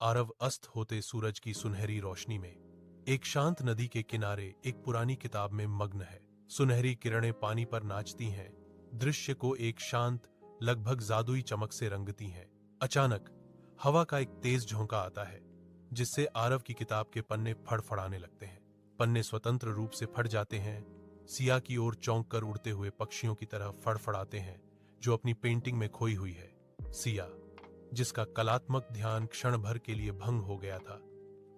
आरव अस्त होते सूरज की सुनहरी रोशनी में एक शांत नदी के किनारे एक पुरानी किताब में मग्न है। सुनहरी किरणें पानी पर नाचती हैं, दृश्य को एक शांत, लगभग जादुई चमक से रंगती हैं। अचानक हवा का एक तेज झोंका आता है, जिससे आरव की किताब के पन्ने फड़फड़ाने लगते हैं। पन्ने स्वतंत्र रूप से फट जाते हैं, सिया की ओर चौंक कर उड़ते हुए पक्षियों की तरह फड़फड़ाते हैं, जो अपनी पेंटिंग में खोई हुई है। सिया, जिसका कलात्मक ध्यान क्षण भर के लिए भंग हो गया था,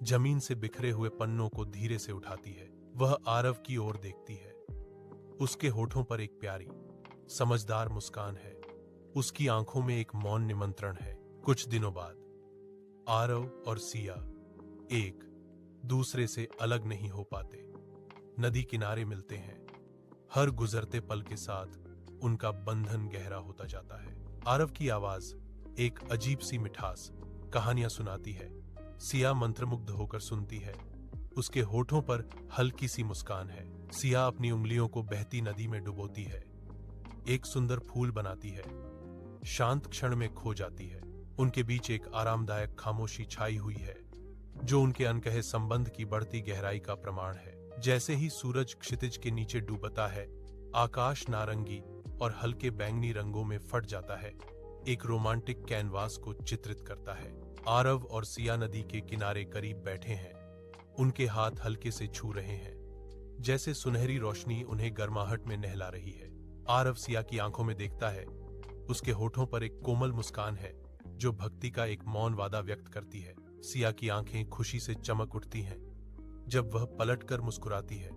जमीन से बिखरे हुए पन्नों को धीरे से उठाती है। वह आरव की ओर देखती है। उसके होठों पर एक प्यारी, समझदार मुस्कान है। उसकी आंखों में एक मौन निमंत्रण है। कुछ दिनों बाद आरव और सिया एक दूसरे से अलग नहीं हो पाते। नदी किनारे मिलते हैं। हर गुजरते पल के साथ उनका बंधन गहरा होता जाता है। आरव की आवाज एक अजीब सी मिठास कहानियां सुनाती है। सिया मंत्रमुग्ध होकर सुनती है। उसके होठों पर हल्की सी मुस्कान है। सिया अपनी उंगलियों को बहती नदी में डुबोती है, एक सुंदर फूल बनाती है, शांत क्षण में खो जाती है। उनके बीच एक आरामदायक खामोशी छाई हुई है, जो उनके अनकहे संबंध की बढ़ती गहराई का प्रमाण है। जैसे ही सूरज क्षितिज के नीचे डूबता है, आकाश नारंगी और हल्के बैंगनी रंगों में फट जाता है, एक रोमांटिक कैनवास को चित्रित करता है। आरव और सिया नदी के किनारे करीब बैठे हैं। उनके हाथ हल्के से छू रहे हैं, जैसे सुनहरी रोशनी उन्हें गर्माहट में नहला रही है। आरव सिया की आंखों में देखता है। उसके होठों पर एक कोमल मुस्कान है, जो भक्ति का एक मौन वादा व्यक्त करती है। सिया की आंखें खुशी से चमक उठती हैं जब वह पलटकर मुस्कुराती है।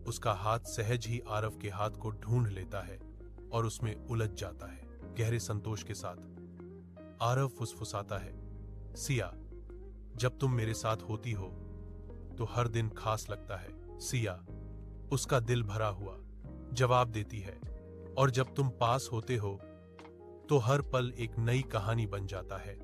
उसका हाथ सहज ही आरव के हाथ को ढूंढ लेता है और उसमें उलझ जाता है। गहरे संतोष के साथ आरव फुसफुसाता है, सिया, जब तुम मेरे साथ होती हो तो हर दिन खास लगता है। सिया उसका दिल भरा हुआ जवाब देती है, और जब तुम पास होते हो तो हर पल एक नई कहानी बन जाता है।